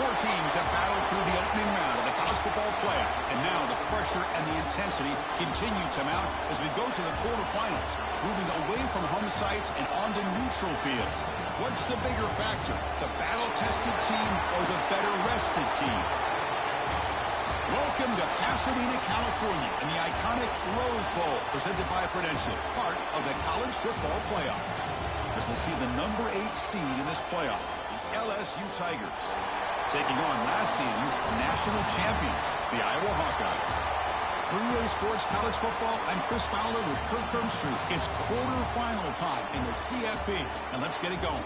Four teams have battled through the opening round of the college football playoff, and now the pressure and the intensity continue to mount as we go to the quarterfinals, moving away from home sites and onto neutral fields. What's the bigger factor, the battle-tested team or the better-rested team? Welcome to Pasadena, California, and the iconic Rose Bowl, presented by Prudential, part of the college football playoff. As we'll see the number 8 seed in this playoff, the LSU Tigers, taking on last season's national champions, the Iowa Hawkeyes. For EA Sports College Football, I'm Chris Fowler with Kirk Kermstruth. It's quarterfinal time in the CFP, and let's get it going.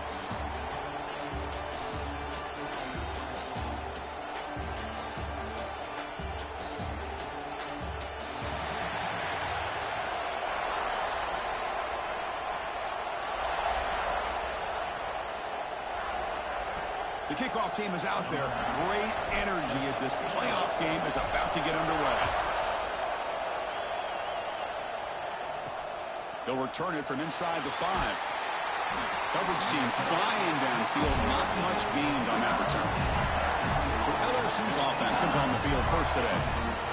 The kickoff team is out there. Great energy as this playoff game is about to get underway. They'll return it from inside the 5. Coverage team flying downfield. Not much gained on that return. So LSU's offense comes on the field first today.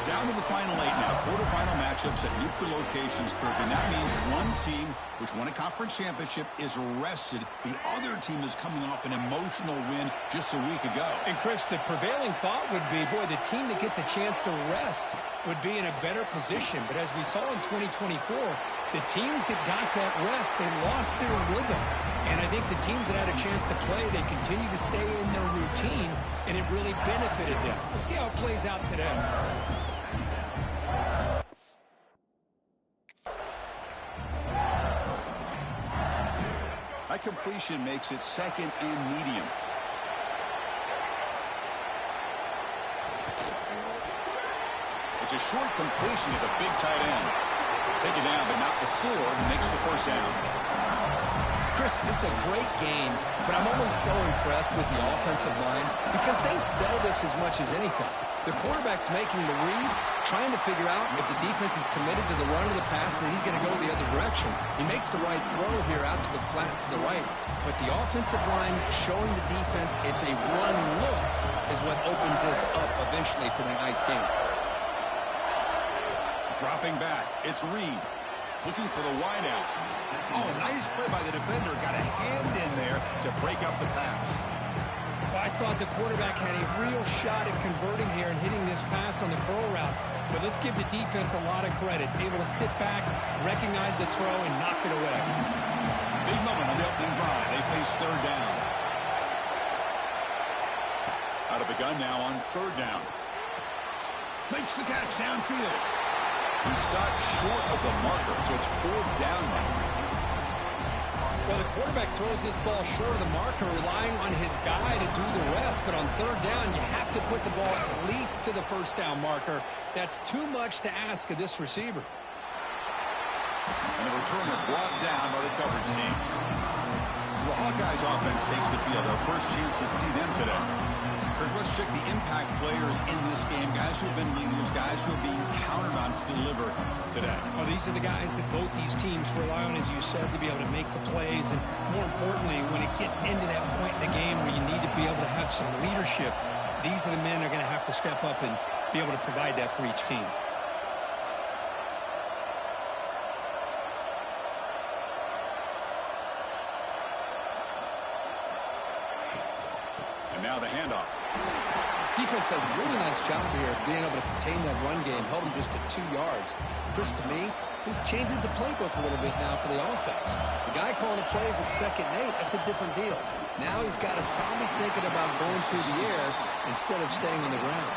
Down to the final 8 now. Quarterfinal matchups at neutral locations, Kirk. And that means one team, which won a conference championship, is rested. The other team is coming off an emotional win just a week ago. And, Chris, the prevailing thought would be, boy, the team that gets a chance to rest would be in a better position. But as we saw in 2024, the teams that got that rest, they lost their rhythm. And I think the teams that had a chance to play, they continue to stay in their routine, and it really benefited them. Let's see how it plays out today. High completion makes it second and medium. It's a short completion to the big tight end. Take it down, but not before he makes the first down. Chris, this is a great game, but I'm always so impressed with the offensive line because they sell this as much as anything. The quarterback's making the read, trying to figure out if the defense is committed to the run or the pass, and then he's going to go the other direction. He makes the right throw here out to the flat to the right, but the offensive line showing the defense it's a run look is what opens this up eventually for the nice game. Dropping back, it's Reed. Looking for the wideout. Oh, nice play by the defender. Got a hand in there to break up the pass. Well, I thought the quarterback had a real shot at converting here and hitting this pass on the curl route. But let's give the defense a lot of credit. Able to sit back, recognize the throw, and knock it away. Big moment on the opening drive. They face third down. Out of the gun now on third down. Makes the catch downfield. He stopped short of the marker, so it's fourth down now. Well, the quarterback throws this ball short of the marker, relying on his guy to do the rest. But on third down, you have to put the ball at least to the first down marker. That's too much to ask of this receiver. And the returner brought down by the coverage team. So the Hawkeyes offense takes the field. Our first chance to see them today. Let's check the impact players in this game. Guys who have been leaders, guys who are being counted on to deliver today. Well, these are the guys that both these teams rely on, as you said, to be able to make the plays. And more importantly, when it gets into that point in the game where you need to be able to have some leadership, these are the men that are going to have to step up and be able to provide that for each team. Now the handoff. Defense does a really nice job here of being able to contain that run game, held him just at 2 yards. Chris, to me, this changes the playbook a little bit now for the offense. The guy calling the plays at 2nd and 8, that's a different deal. Now he's got to probably thinking about going through the air instead of staying on the ground.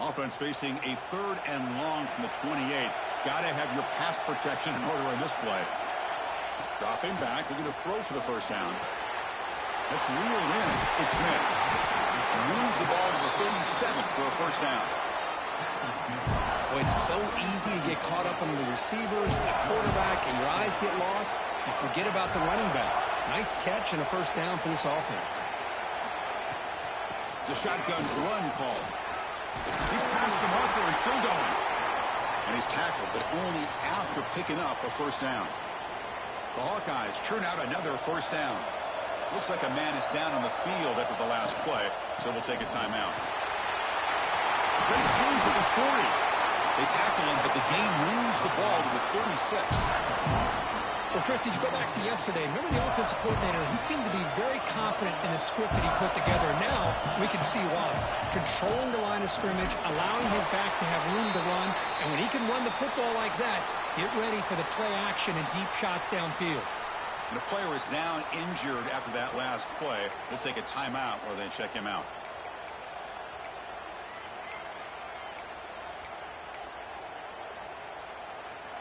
Offense facing a third and long from the 28. Got to have your pass protection in order in this play. Dropping back. They're going to throw for the first down. That's reeled in. It's Smith. Moves the ball to the 37 for a first down. Well, it's so easy to get caught up on the receivers, the quarterback, and your eyes get lost. You forget about the running back. Nice catch and a first down for this offense. It's a shotgun run call. He's past the marker and still going. And he's tackled, but only after picking up a first down. The Hawkeyes churn out another first down. Looks like a man is down on the field after the last play, so we'll take a timeout. Great swings at the 40. They tackle him, but the game moves the ball to the 36. Well, Chris, if you go back to yesterday, remember the offensive coordinator, he seemed to be very confident in the script that he put together. Now we can see why. Controlling the line of scrimmage, allowing his back to have room to run, and when he can run the football like that, get ready for the play action and deep shots downfield. And the player is down injured after that last play. We'll take a timeout where they check him out.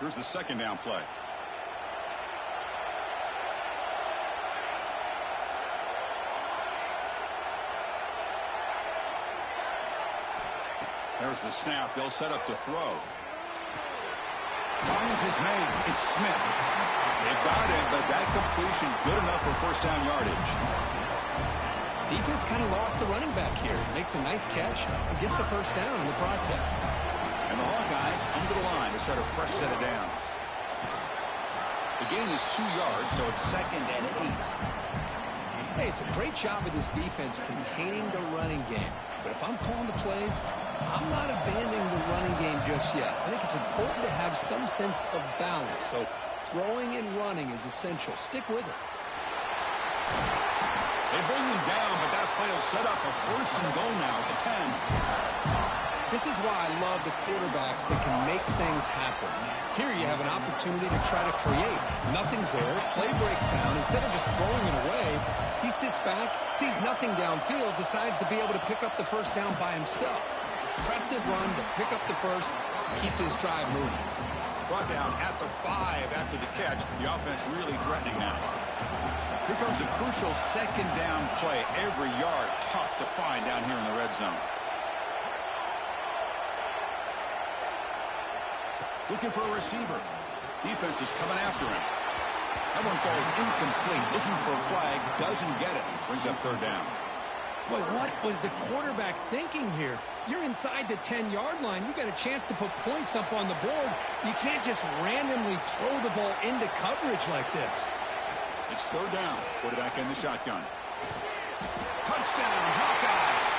Here's the second down play. There's the snap. They'll set up to throw. Finds his man. It's Smith. They've got it, but that completion good enough for first down yardage. Defense kind of lost the running back here. Makes a nice catch and gets the first down in the process. And the Hawkeyes come to the line to start a fresh set of downs. The gain is 2 yards, so it's 2nd and 8. Hey, it's a great job of this defense containing the running game. But if I'm calling the plays, I'm not abandoning the running game just yet. I think it's important to have some sense of balance. So throwing and running is essential. Stick with it. They bring him down, but that play will set up a first and goal now at the 10. This is why I love the quarterbacks that can make things happen. Here you have an opportunity to try to create. Nothing's there. Play breaks down. Instead of just throwing it away, he sits back, sees nothing downfield, decides to be able to pick up the first down by himself. Impressive run to pick up the first, keep this drive moving. Brought down at the 5 after the catch. The offense really threatening now. Here comes a crucial second down play. Every yard tough to find down here in the red zone. Looking for a receiver. Defense is coming after him. That one falls incomplete. Looking for a flag. Doesn't get it. Brings up third down. Boy, what was the quarterback thinking here? You're inside the 10-yard line. You got a chance to put points up on the board. You can't just randomly throw the ball into coverage like this. It's third down. Quarterback in the shotgun. Touchdown, Hawkeyes,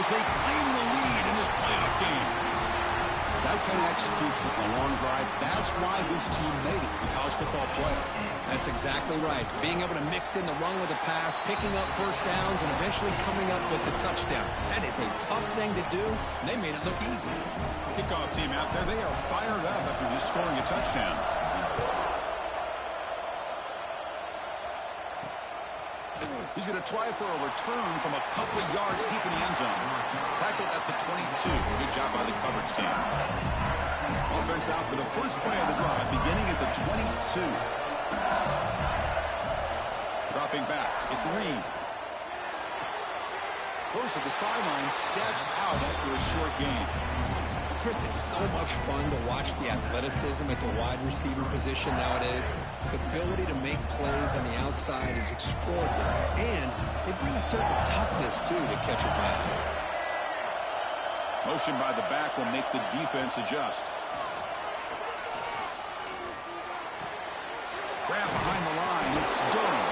as they claim the lead in this playoff game. That kind of execution on a long drive, that's why this team made it to the college football playoff. That's exactly right. Being able to mix in the run with the pass, picking up first downs, and eventually coming up with the touchdown. That is a tough thing to do, and they made it look easy. Kickoff team out there, they are fired up after just scoring a touchdown. He's going to try for a return from a couple of yards deep in the end zone. Tackle at the 22. Good job by the coverage team. Offense out for the first play of the drive, beginning at the 22. Dropping back. It's Reed. Goes to the sideline, steps out after a short gain. Chris, it's so much fun to watch the athleticism at the wide receiver position nowadays. The ability to make plays on the outside is extraordinary. And they bring a certain toughness, too, that catches my eye. Motion by the back will make the defense adjust. Grab behind the line. It's Durham.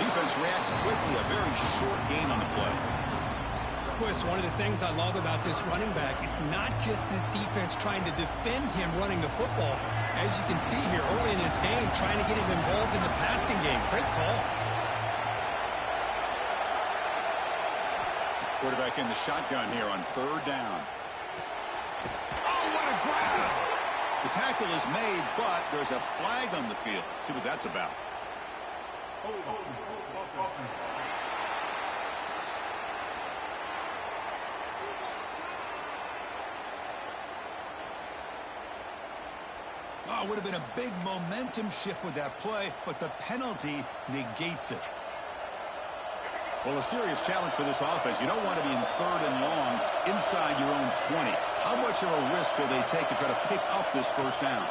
Defense reacts quickly. A very short gain on the play. Chris, one of the things I love about this running back, it's not just this defense trying to defend him running the football. As you can see here early in this game, trying to get him involved in the passing game. Great call. Quarterback in the shotgun here on third down. Oh, what a grab! The tackle is made, but there's a flag on the field. See what that's about. Oh, it would have been a big momentum shift with that play, but the penalty negates it. Well, a serious challenge for this offense. You don't want to be in third and long inside your own 20. How much of a risk will they take to try to pick up this first down?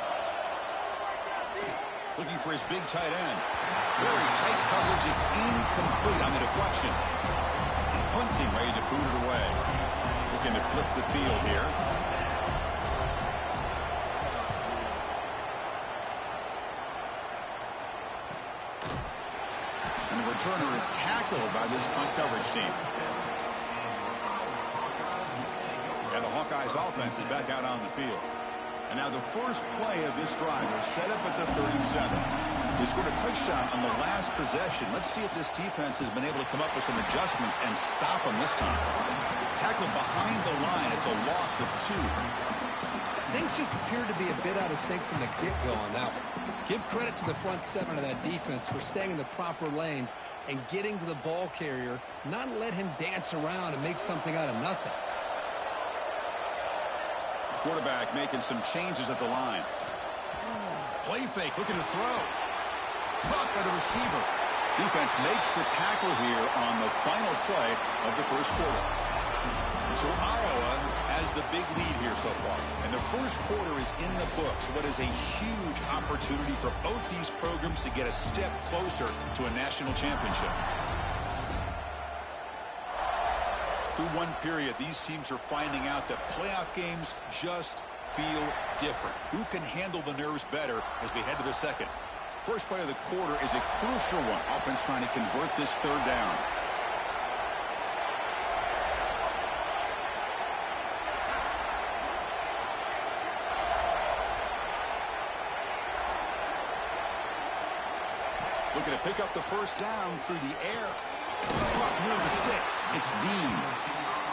Looking for his big tight end. Very tight coverage. It's incomplete on the deflection. Punting, ready to boot it away. Looking to flip the field here. And the returner is tackled by this punt coverage team. And the Hawkeyes offense is back out on the field. And now the first play of this drive was set up at the 37. They scored a touchdown on the last possession. Let's see if this defense has been able to come up with some adjustments and stop them this time. Tackled behind the line. It's a loss of 2. Things just appeared to be a bit out of sync from the get-go on that one. Give credit to the front 7 of that defense for staying in the proper lanes and getting to the ball carrier, not let him dance around and make something out of nothing. Quarterback making some changes at the line. Play fake, looking to throw. Caught by the receiver. Defense makes the tackle here on the final play of the first quarter. So Iowa has the big lead here so far. And the first quarter is in the books. What is a huge opportunity for both these programs to get a step closer to a national championship. Through one period, these teams are finding out that playoff games just feel different. Who can handle the nerves better as we head to the second? First play of the quarter is a crucial one. Offense trying to convert this third down. Looking to pick up the first down through the air. Caught near the sticks. It's Dean.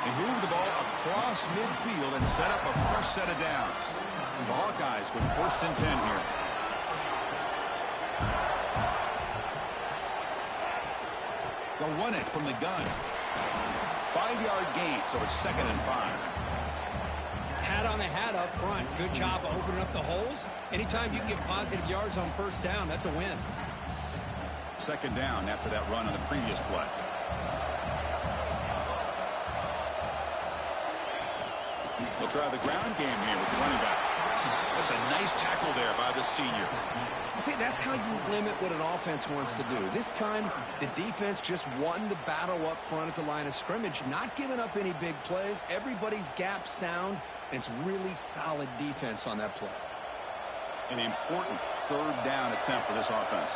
They move the ball across midfield and set up a fresh set of downs. The Hawkeyes with 1st and 10 here. They'll run it from the gun. 5-yard gain, so it's 2nd and 5. Had Hat on the hat up front. Good job of opening up the holes. Anytime you can get positive yards on first down, that's a win. Second down after that run on the previous play. They'll try the ground game here with the running back. That's a nice tackle there by the senior. See, that's how you limit what an offense wants to do. This time, the defense just won the battle up front at the line of scrimmage, not giving up any big plays. Everybody's gap sound, and it's really solid defense on that play. An important third down attempt for this offense.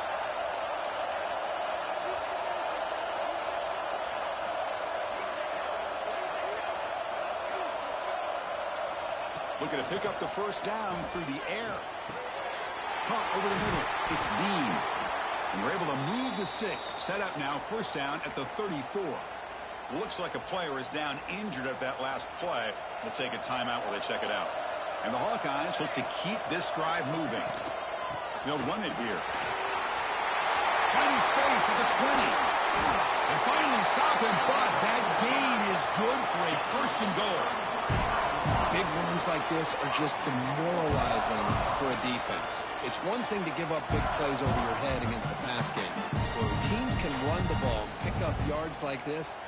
Looking to pick up the first down through the air. Caught over the middle. It's Dean. And we're able to move the sticks. Set up now, first down at the 34. Looks like a player is down injured at that last play. We'll take a timeout while they check it out. And the Hawkeyes look to keep this drive moving. They'll run it here. Finding space at the 20. They finally stop him, but that gain is good for a first and goal. Big runs like this are just demoralizing for a defense. It's one thing to give up big plays over your head against the pass game. When teams can run the ball, pick up yards like this,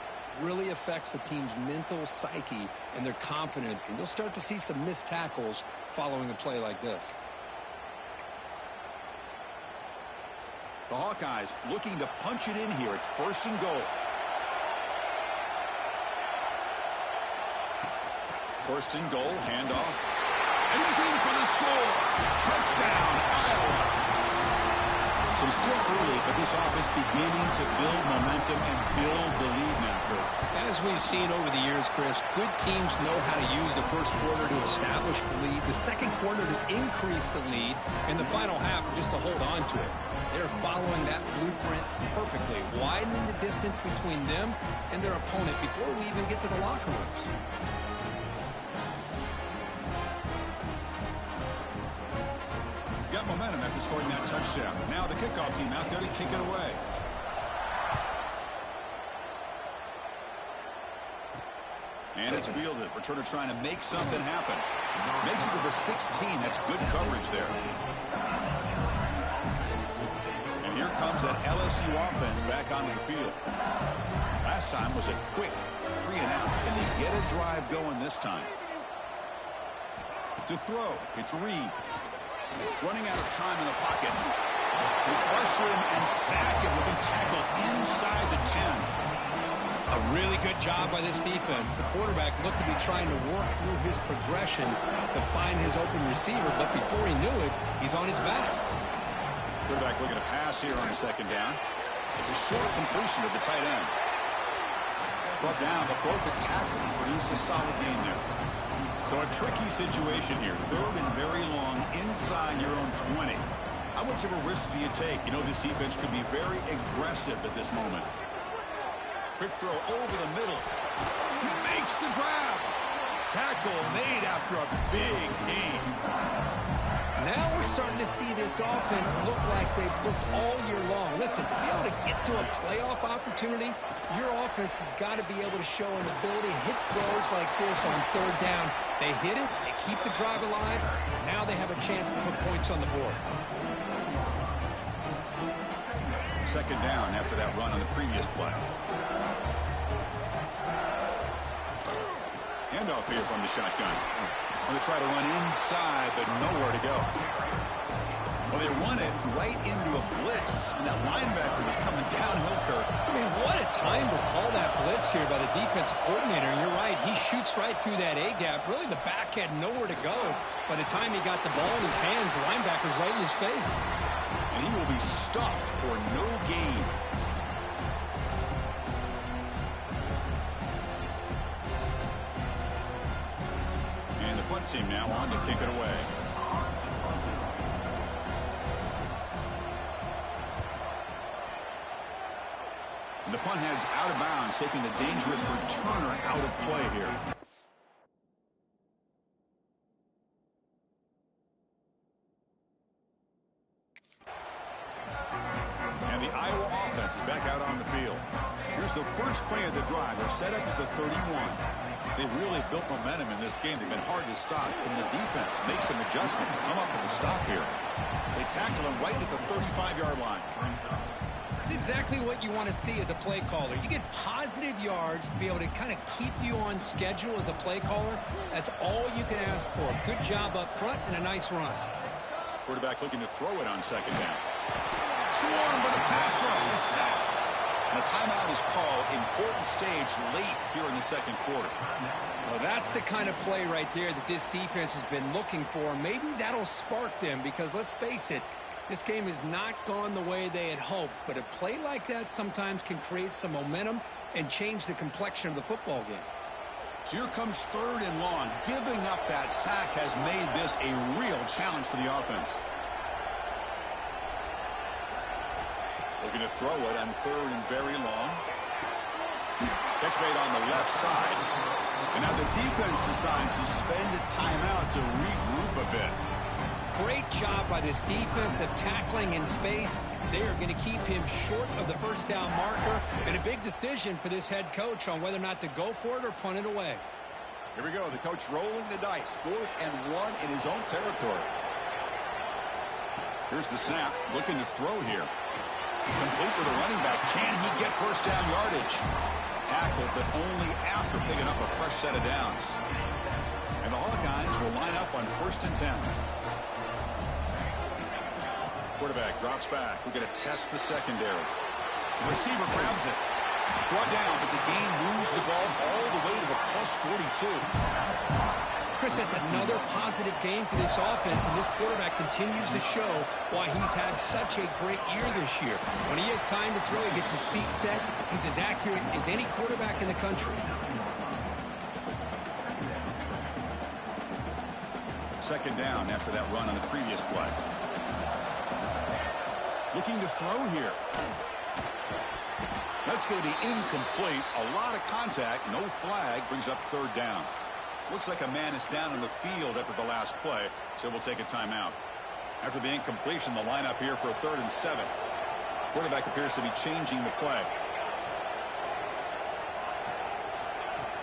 really affects the team's mental psyche and their confidence. And you'll start to see some missed tackles following a play like this. The Hawkeyes looking to punch it in here. It's first and goal. First and goal, handoff. And he's in for the score. Touchdown, Iowa. So it's still early, but this offense beginning to build momentum and build the lead now, Kurt. As we've seen over the years, Chris, good teams know how to use the first quarter to establish the lead, the second quarter to increase the lead, and the final half just to hold on to it. They're following that blueprint perfectly, widening the distance between them and their opponent before we even get to the locker rooms. Got momentum after scoring that touchdown. Now the kickoff team out there to kick it away. And it's fielded. Returner trying to make something happen. Makes it to the 16. That's good coverage there. And here comes that LSU offense back onto the field. Last time was a quick 3 and out. Can they get a drive going this time? To throw, it's Reed. Running out of time in the pocket. They pressure him and sack him. Will be tackled inside the 10. A really good job by this defense. The quarterback looked to be trying to work through his progressions to find his open receiver, but before he knew it, he's on his back. Quarterback looking to pass here on a second down. A short completion of the tight end. Brought down, but broke the tackle and produced a solid gain there. So a tricky situation here. Third and very long inside your own 20. How much of a risk do you take? You know, this defense could be very aggressive at this moment. Quick throw over the middle. He makes the grab. Tackle made after a big gain. Now we're starting to see this offense look like they've looked all year long. Listen, to be able to get to a playoff opportunity, your offense has got to be able to show an ability to hit throws like this on third down. They hit it, they keep the drive alive. Now they have a chance to put points on the board. Second down after that run on the previous play. Handoff here from the shotgun. Going to try to run inside, but nowhere to go. Well, they run it right into a blitz, and that linebacker was coming downhill, Kurt. Man, what a time to call that blitz here by the defensive coordinator. And you're right, he shoots right through that A-gap. Really, the back had nowhere to go. By the time he got the ball in his hands, the linebacker's right in his face. And he will be stuffed for no gain. And the punt team now on to kick it away. And the punt heads out of bounds, taking the dangerous returner out of play here. And the Iowa offense is back out on the field. Here's the first play of the drive. They're set up at the 31. They really built momentum in this game. They've been hard to stop. And the defense makes some adjustments, come up with a stop here. They tackle him right at the 35-yard line. It's exactly what you want to see as a play caller. You get positive yards to be able to kind of keep you on schedule as a play caller. That's all you can ask for. Good job up front and a nice run. Quarterback looking to throw it on second down. Swarmed by the pass rush. He's sacked. And a timeout is called. Important stage late here in the second quarter. Well, that's the kind of play right there that this defense has been looking for. Maybe that'll spark them because, let's face it, this game has not gone the way they had hoped. But a play like that sometimes can create some momentum and change the complexion of the football game. So here comes third and long. Giving up that sack has made this a real challenge for the offense. Looking to throw it on third and very long. Catch made on the left side. And now the defense decides to spend a timeout to regroup a bit. Great job by this defensive tackling in space. They are going to keep him short of the first down marker. And a big decision for this head coach on whether or not to go for it or punt it away. Here we go. The coach rolling the dice. 4th and 1 in his own territory. Here's the snap. Looking to throw here. Complete with a running back. Can he get first down yardage? Tackled, but only after picking up a fresh set of downs. And the Hawkeyes will line up on 1st and 10. Quarterback drops back. We're going to test the secondary. The receiver grabs it. Brought down, but the game moves the ball all the way to the plus 42. Chris, that's another positive game for this offense, and this quarterback continues to show why he's had such a great year this year. When he has time to throw, he gets his feet set. He's as accurate as any quarterback in the country. Second down after that run on the previous play. Looking to throw here. That's going to be incomplete. A lot of contact. No flag. Brings up third down. Looks like a man is down in the field after the last play, so we'll take a timeout. After the incompletion, the lineup here for a 3rd and 7. Quarterback appears to be changing the play.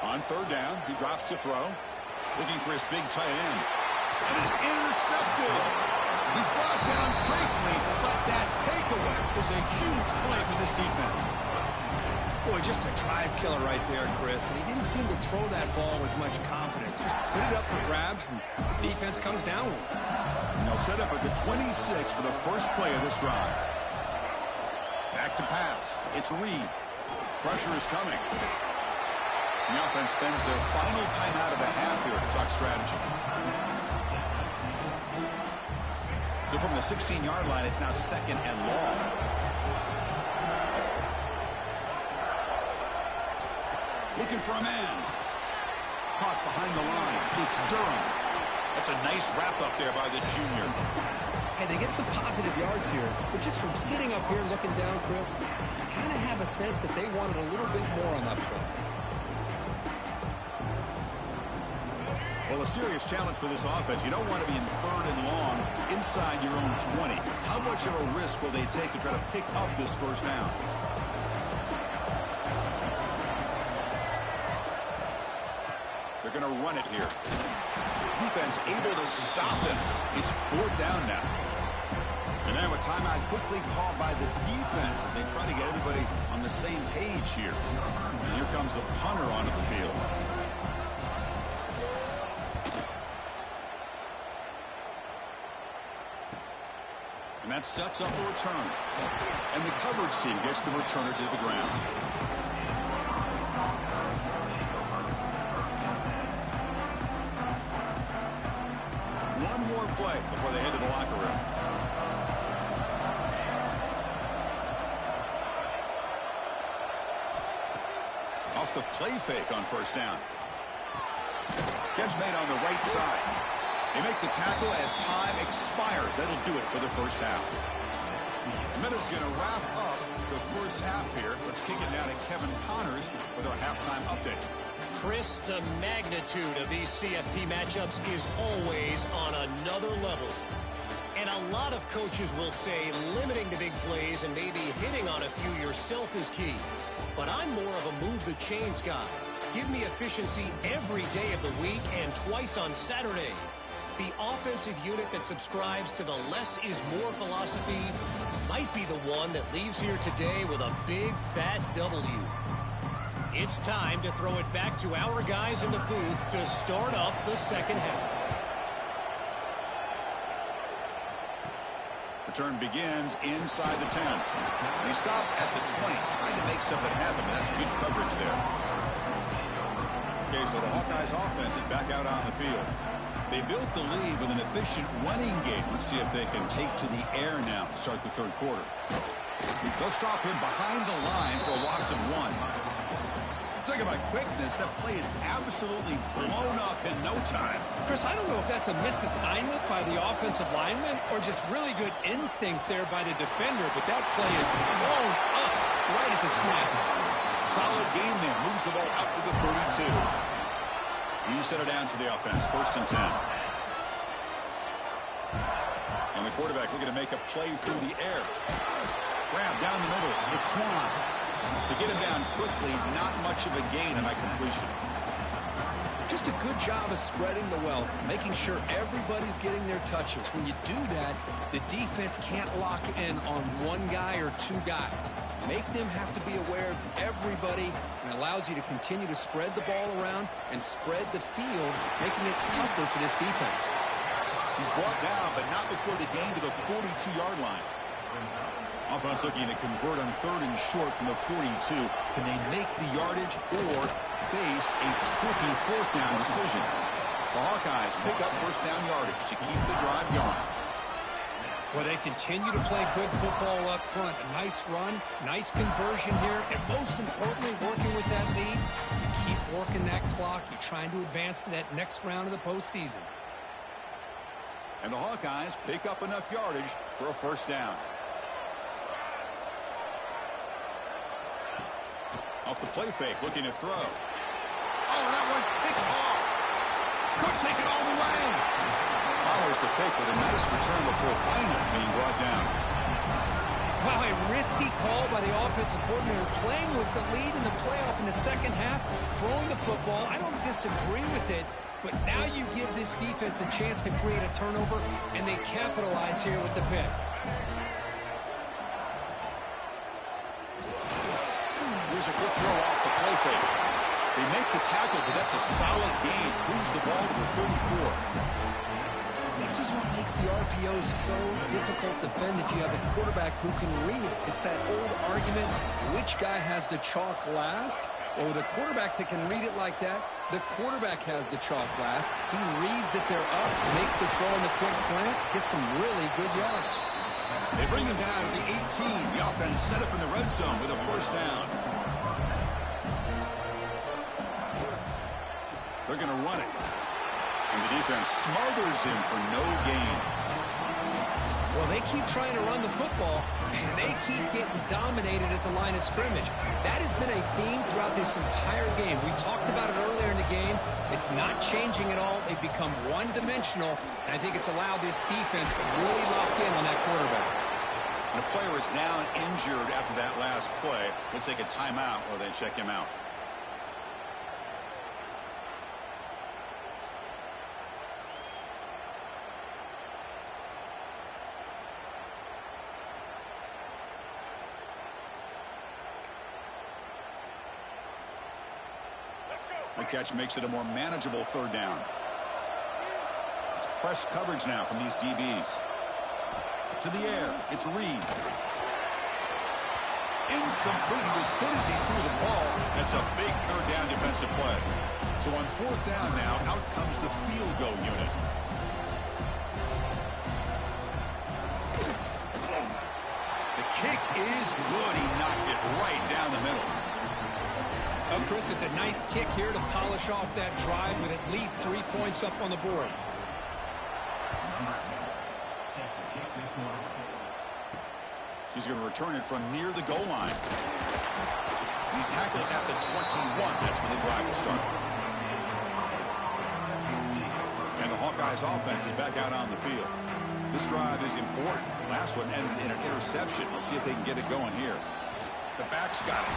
On third down, he drops to throw. Looking for his big tight end. And it's intercepted. He's brought down quickly, but that takeaway is a huge play for this defense. Boy, just a drive killer right there, Chris. And he didn't seem to throw that ball with much confidence. Just put it up for grabs, and the defense comes down with it. And they'll set up at the 26 for the first play of this drive. Back to pass. It's Reed. Pressure is coming. The offense spends their final timeout of the half here to talk strategy. So from the 16-yard line, it's now 2nd and long. Looking for a man. Caught behind the line. It's Durham. That's a nice wrap-up there by the junior. Hey, they get some positive yards here, but just from sitting up here looking down, Chris, I kind of have a sense that they wanted a little bit more on that play. Well, a serious challenge for this offense. You don't want to be in 3rd and long inside your own 20. How much of a risk will they take to try to pick up this first down? They're going to run it here. Defense able to stop him. It's 4th down now. And now a timeout quickly called by the defense as they try to get everybody on the same page here. And here comes the punter onto the field. And that sets up a return. And the coverage team gets the returner to the ground. One more play before they head to the locker room. Off the play fake on first down. Catch made on the right side. They make the tackle as time expires. That'll do it for the first half. Minute's going to wrap up the first half here. Let's kick it down to Kevin Connors with our halftime update. Chris, the magnitude of these CFP matchups is always on another level. And And a lot of coaches will say limiting the big plays and maybe hitting on a few yourself is key. But I'm more of a move the chains guy. Give me efficiency every day of the week and twice on Saturday. The offensive unit that subscribes to the less is more philosophy might be the one that leaves here today with a big fat W. It's time to throw it back to our guys in the booth to start up the second half. Return begins inside the 10. They stop at the 20, trying to make something happen. That's good coverage there. Okay, so the Hawkeyes offense is back out on the field. They built the lead with an efficient running game. Let's see if they can take to the air now to start the third quarter. They'll stop him behind the line for a loss of 1. Talking about quickness, that play is absolutely blown up in no time. Chris, I don't know if that's a misassignment by the offensive lineman or just really good instincts there by the defender, but that play is blown up right at the snap. Solid game there. Moves the ball up to the 32. You set it down to the offense. 1st and 10. And the quarterback looking to make a play through the air. Grab down the middle. It's Swan. To get him down quickly, not much of a gain on that completion. Just a good job of spreading the wealth, making sure everybody's getting their touches. When you do that, the defense can't lock in on one guy or two guys. Make them have to be aware of everybody, and allows you to continue to spread the ball around and spread the field, making it tougher for this defense. He's brought down, but not before the gain to the 42-yard line. Offense looking to convert on 3rd and short from the 42. Can they make the yardage or face a tricky 4th down decision? The Hawkeyes pick up 1st down yardage to keep the drive going. Well, they continue to play good football up front. A nice run, nice conversion here, and most importantly, working with that lead, you keep working that clock. You're trying to advance to that next round of the postseason. And the Hawkeyes pick up enough yardage for a 1st down. Off the play fake, looking to throw. Oh, that one's picked off. Could take it all the way. Follows the pick with a nice return before finally being brought down. Wow, a risky call by the offensive coordinator, playing with the lead in the playoff in the second half, throwing the football. I don't disagree with it, but now you give this defense a chance to create a turnover, and they capitalize here with the pick. Here's a good throw off the play fake. They make the tackle, but that's a solid gain. Moves the ball to the 34. This is what makes the RPO so difficult to defend if you have a quarterback who can read it. It's that old argument, which guy has the chalk last? Well, with a quarterback that can read it like that, the quarterback has the chalk last. He reads that they're up, makes the throw on the quick slant, gets some really good yards. They bring him down to the 18. The offense set up in the red zone with a 1st down. They're going to run it. And the defense smothers him for no gain. Well, they keep trying to run the football, and they keep getting dominated at the line of scrimmage. That has been a theme throughout this entire game. We've talked about it earlier in the game. It's not changing at all. They've become one-dimensional, and I think it's allowed this defense to really lock in on that quarterback. And a player is down injured after that last play. Let's take a timeout while they check him out. The catch makes it a more manageable 3rd down. It's press coverage now from these DBs. To the air, it's Reed. Incomplete. He was hit as he threw the ball. That's a big 3rd down defensive play. So on 4th down now, out comes the field goal unit. The kick is good. He knocked it right down the middle. Oh, Chris, it's a nice kick here to polish off that drive with at least 3 points up on the board. He's going to return it from near the goal line. He's tackled at the 21. That's where the drive will start. And the Hawkeyes offense is back out on the field. This drive is important. Last one ended in an interception. Let's see if they can get it going here. The back's got it.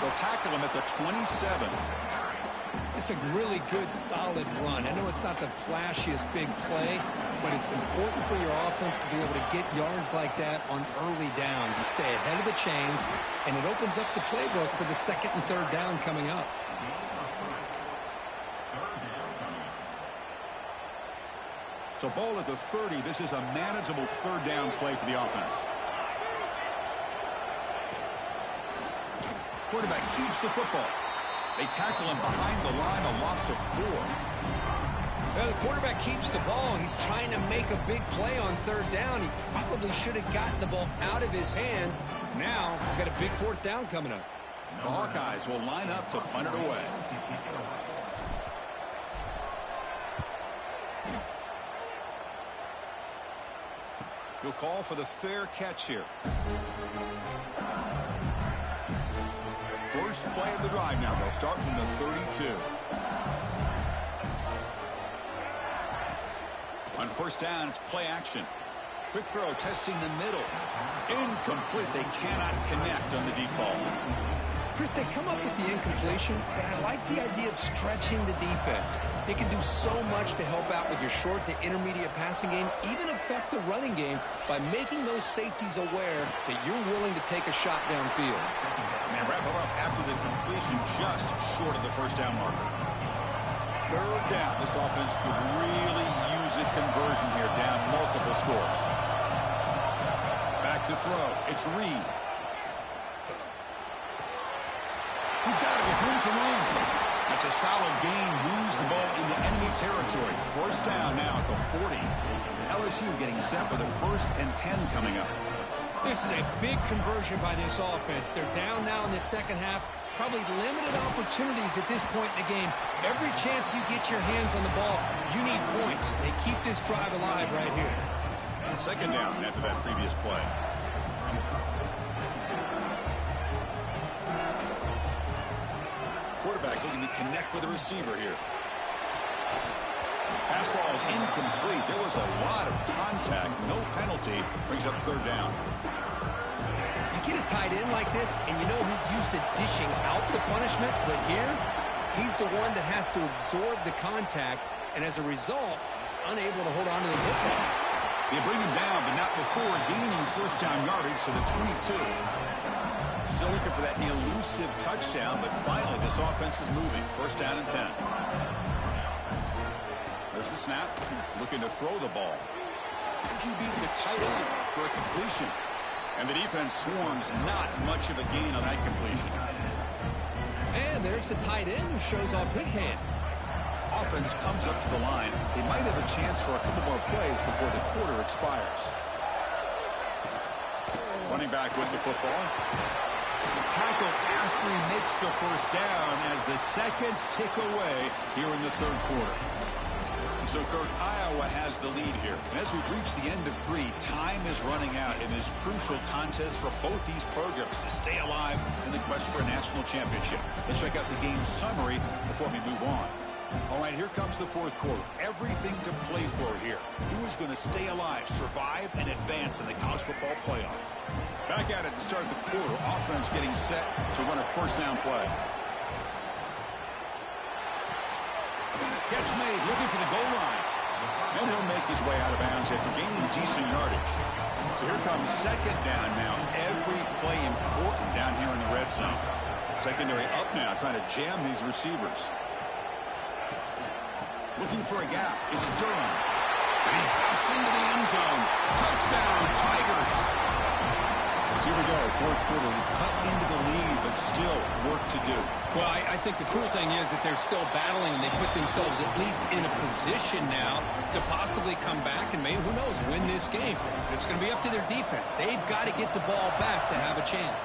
They'll tackle him at the 27. It's a really good, solid run. I know it's not the flashiest big play, but it's important for your offense to be able to get yards like that on early downs. You stay ahead of the chains, and it opens up the playbook for the second and third down coming up. So ball at the 30. This is a manageable third down play for the offense. Quarterback keeps the football. They tackle him behind the line, a loss of 4. Well, the quarterback keeps the ball. He's trying to make a big play on third down. He probably should have gotten the ball out of his hands. Now, we've got a big fourth down coming up. The Hawkeyes will line up to punt it away. He'll call for the fair catch here. First play of the drive now. They'll start from the 32. On first down, it's play action. Quick throw, testing the middle. Incomplete. They cannot connect on the deep ball. Chris, they come up with the incompletion, but I like the idea of stretching the defense. They can do so much to help out with your short to intermediate passing game, even affect the running game by making those safeties aware that you're willing to take a shot downfield. And wrap it up after the completion, just short of the first down marker. Third down. This offense could really use a conversion here, down multiple scores. Back to throw. It's Reed. He's got it with room to run. That's a solid gain. Moves the ball into enemy territory. First down now at the 40. LSU getting set for the 1st and 10 coming up. This is a big conversion by this offense. They're down now in the second half. Probably limited opportunities at this point in the game. Every chance you get your hands on the ball, you need points. They keep this drive alive right here. Second down after that previous play. Quarterback looking to connect with the receiver here. Pass ball is incomplete. There was a lot of contact. No penalty. Brings up third down. You get a tight end like this, and you know he's used to dishing out the punishment, but here, he's the one that has to absorb the contact, and as a result, he's unable to hold on to the football. They bring him down, but not before gaining first down yardage to the 22. Still looking for that elusive touchdown, but finally this offense is moving. First down and 10. There's the snap. Looking to throw the ball. QB to the tight end for a completion. And the defense swarms, not much of a gain on that completion. And there's the tight end who shows off his hands. Offense comes up to the line. They might have a chance for a couple more plays before the quarter expires. Running back with the football. Tackle after he makes the first down as the seconds tick away here in the third quarter. So, Kirk, Iowa has the lead here. And as we reach the end of 3, time is running out in this crucial contest for both these programs to stay alive in the quest for a national championship. Let's check out the game summary before we move on. All right, here comes the fourth quarter. Everything to play for here. Who is going to stay alive, survive, and advance in the college football playoff? Back at it to start the quarter. Offense getting set to run a first down play. Catch made, looking for the goal line. And he'll make his way out of bounds after gaining decent yardage. So here comes second down now. Every play important down here in the red zone. Secondary up now, trying to jam these receivers. Looking for a gap. It's Durham. And he passes into the end zone. Touchdown, Tigers. So here we go, fourth quarter. They cut into the lead, but still work to do. Well, I think the cool thing is that they're still battling, and they put themselves at least in a position now to possibly come back and maybe, who knows, win this game. But it's going to be up to their defense. They've got to get the ball back to have a chance.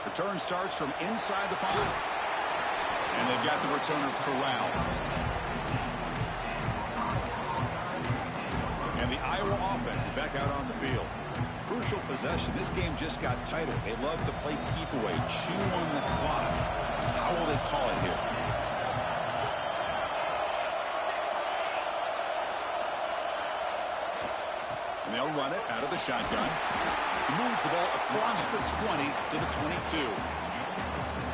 Return starts from inside the 5. And they've got the returner corralled. And the Iowa offense is back out on the field. Crucial possession. This game just got tighter. They love to play keep away, chew on the clock. How will they call it here? They'll run it out of the shotgun. He moves the ball across the 20 to the 22.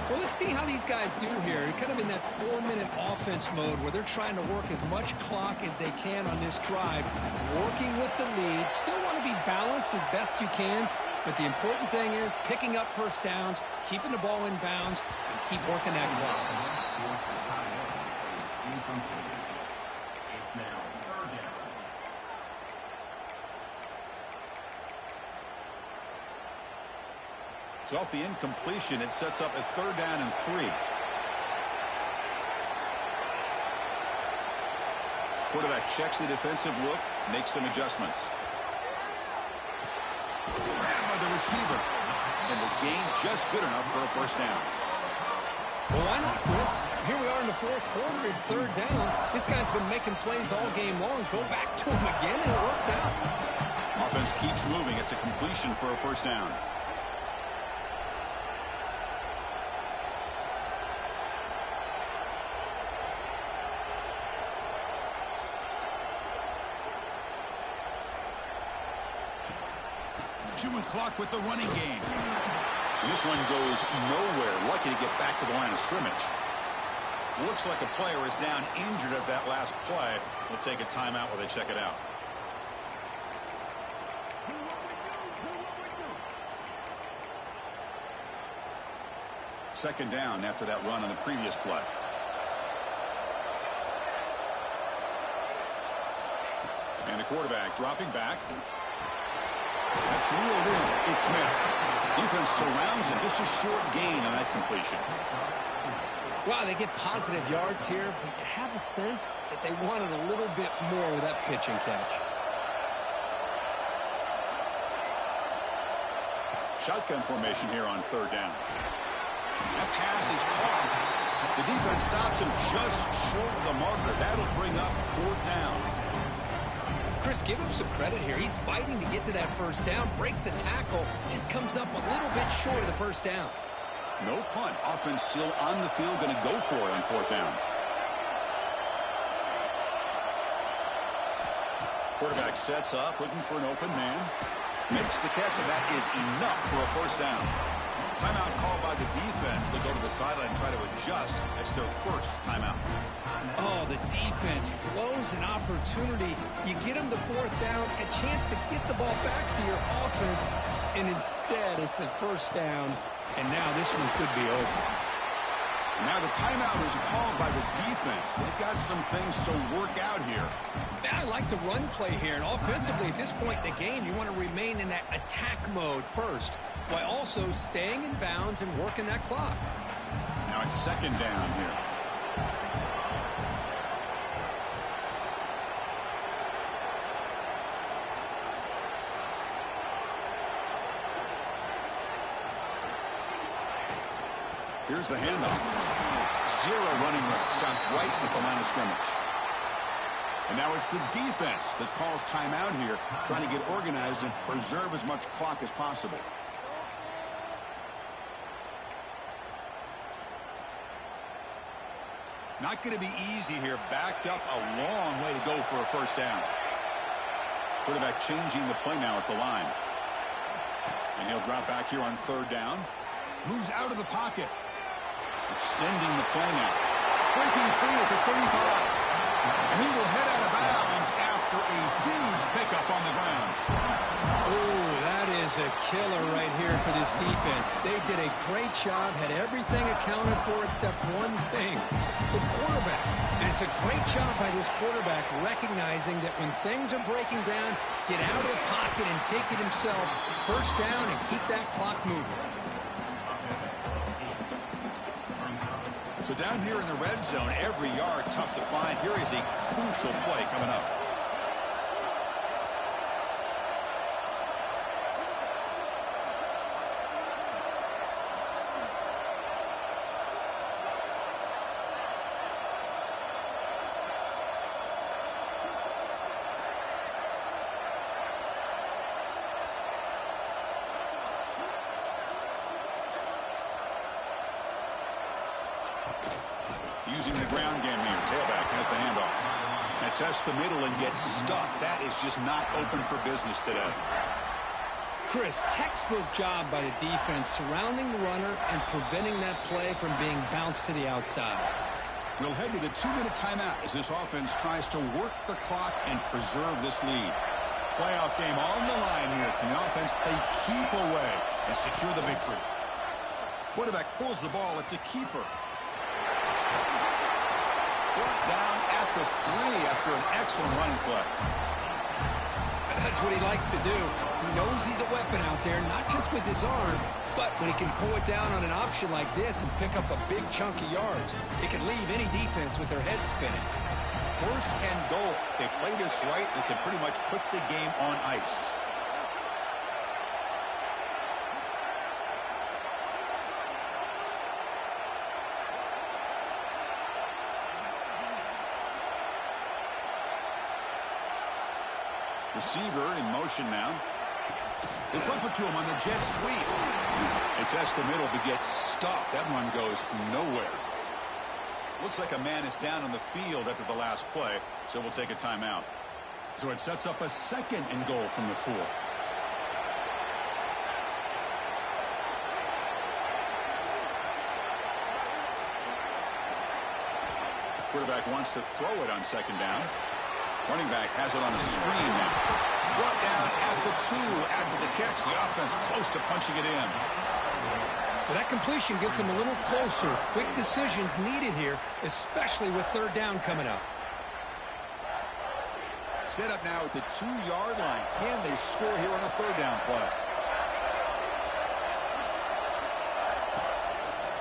Well, let's see how these guys do here. They're kind of in that 4-minute offense mode where they're trying to work as much clock as they can on this drive, working with the lead. Still want to be balanced as best you can, but the important thing is picking up first downs, keeping the ball in bounds, and keep working that clock. So off the incompletion, it sets up a 3rd down and 3. Quarterback checks the defensive look, makes some adjustments. Grabbed by the receiver. And the gain just good enough for a 1st down. Well, why not, Chris? Here we are in the 4th quarter. It's 3rd down. This guy's been making plays all game long. Go back to him again, and it works out. Offense keeps moving. It's a completion for a 1st down. Chewing clock with the running game. And this one goes nowhere. Lucky to get back to the line of scrimmage. Looks like a player is down injured at that last play. We'll take a timeout while they check it out. Second down after that run on the previous play. And the quarterback dropping back. That's reeled in. It's Smith. Defense surrounds him. Just a short gain on that completion. Wow, they get positive yards here, but you have a sense that they wanted a little bit more with that pitch and catch. Shotgun formation here on 3rd down. That pass is caught. The defense stops him just short of the marker. That'll bring up 4th down. Chris, give him some credit here. He's fighting to get to that 1st down, breaks the tackle, just comes up a little bit short of the 1st down. No punt. Offense still on the field, going to go for it on 4th down. Quarterback sets up, looking for an open man. Makes the catch, and that is enough for a 1st down. Timeout called by the defense. They'll go to the sideline and try to adjust. That's their 1st timeout. Oh, the defense blows an opportunity. You get them the 4th down, a chance to get the ball back to your offense, and instead it's a 1st down, and now this one could be over. Now the timeout is called by the defense. They've got some things to work out here. I like the run play here, and offensively at this point in the game, you want to remain in that attack mode first, while also staying in bounds and working that clock. Now it's 2nd down here. Here's the handoff. 0 running room. Stopped right at the line of scrimmage. And now it's the defense that calls timeout here, trying to get organized and preserve as much clock as possible. Not going to be easy here. Backed up a long way to go for a 1st down. Quarterback changing the play now at the line. And he'll drop back here on 3rd down. Moves out of the pocket. Extending the play now. Breaking free at the 35. And he will head out of bounds after a huge pickup on the ground. Oh, that is a killer right here for this defense. They did a great job, had everything accounted for except one thing, the quarterback. And it's a great job by this quarterback recognizing that when things are breaking down, get out of the pocket and take it himself. 1st down and keep that clock moving. So down here in the red zone, every yard tough to find. Here is a crucial play coming up. Using the ground game here. Tailback has the handoff. And test the middle and get stuffed. That is just not open for business today. Chris, textbook job by the defense surrounding the runner and preventing that play from being bounced to the outside. We'll head to the 2-minute timeout as this offense tries to work the clock and preserve this lead. Playoff game on the line here. Can the offense play keep away and secure the victory? Quarterback pulls the ball. It's a keeper. Brought down at the 3 after an excellent running play. That's what he likes to do. He knows he's a weapon out there, not just with his arm, but when he can pull it down on an option like this and pick up a big chunk of yards, it can leave any defense with their head spinning. First and goal. They play this right, they can pretty much put the game on ice. Receiver in motion now. They flip it to him on the jet sweep. They test the middle but gets stuffed. That one goes nowhere. Looks like a man is down on the field after the last play, so we'll take a timeout. So it sets up a 2nd and goal from the 4. Quarterback wants to throw it on 2nd down. Running back has it on a screen now. Brought down at the 2 after the catch. The offense close to punching it in. Well, that completion gets him a little closer. Quick decisions needed here, especially with 3rd down coming up. Set up now at the 2-yard line. Can they score here on a 3rd down play?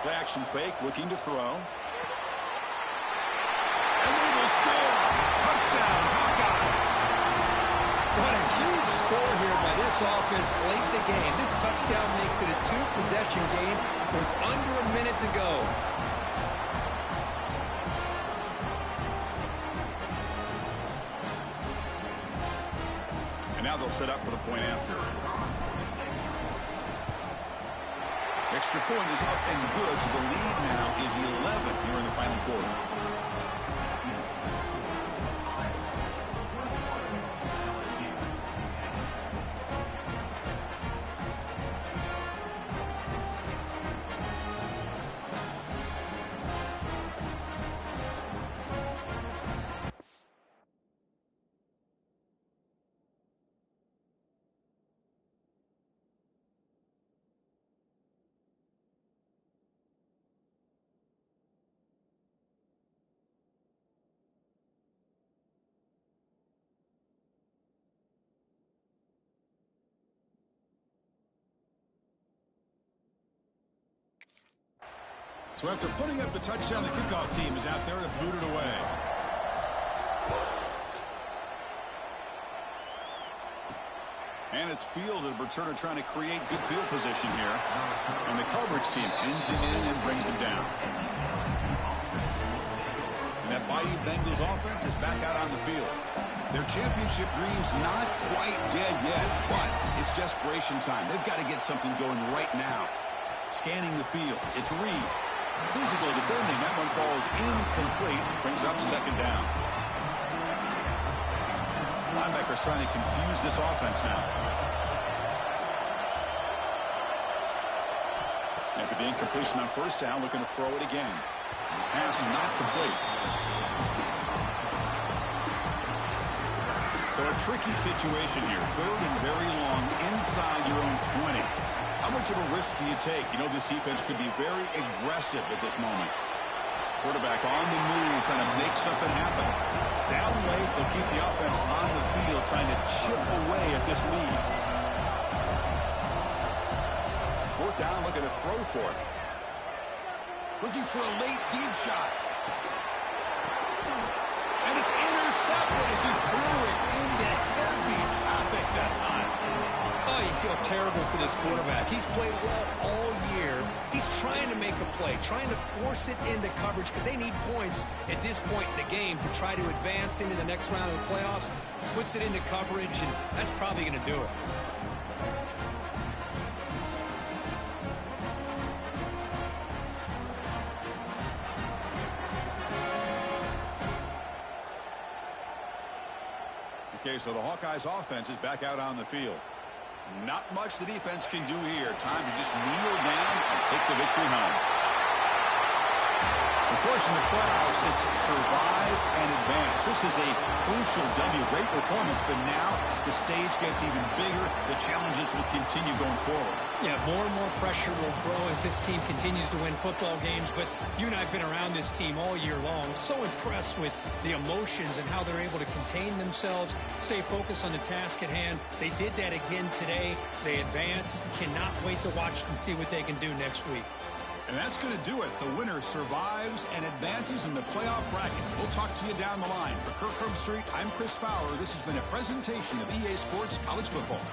Play action fake, looking to throw. And they will score. Touchdown, Hawkeyes. What a huge score here by this offense late in the game. This touchdown makes it a 2-possession game with under a minute to go. And now they'll set up for the point after. Extra point is up and good, so the lead now is 11 here in the final quarter. So after putting up the touchdown, the kickoff team is out there to boot it away. And it's fielded. Returner trying to create good field position here. And the coverage team ends him in and brings him down. And that Bayou Bengals offense is back out on the field. Their championship dreams not quite dead yet, but it's desperation time. They've got to get something going right now. Scanning the field. It's Reed. Physical defending. That one falls incomplete. Brings up 2nd down. Linebackers trying to confuse this offense now. After the incompletion on 1st down, looking to throw it again. Pass not complete. So a tricky situation here. 3rd and very long inside your own 20. How much of a risk do you take? You know this defense could be very aggressive at this moment. Quarterback on the move, trying to make something happen. Down late, they'll keep the offense on the field, trying to chip away at this lead. 4th down, looking to throw for it. Looking for a late deep shot. And it's intercepted as he threw it into heavy traffic that time. Oh, you feel terrible for this quarterback. He's played well all year. He's trying to make a play, trying to force it into coverage because they need points at this point in the game to try to advance into the next round of the playoffs. Puts it into coverage, and that's probably going to do it. Okay, so the Hawkeyes offense is back out on the field. Not much the defense can do here. Time to just kneel down and take the victory home. Of course, in the playoffs, it's survive and advance. This is a crucial W. Great performance, but now the stage gets even bigger. The challenges will continue going forward. Yeah, more and more pressure will grow as this team continues to win football games. But you and I have been around this team all year long. So impressed with the emotions and how they're able to contain themselves, stay focused on the task at hand. They did that again today. They advance. Cannot wait to watch and see what they can do next week. And that's going to do it. The winner survives and advances in the playoff bracket. We'll talk to you down the line. For Kirk Herbstreit, I'm Chris Fowler. This has been a presentation of EA Sports College Football.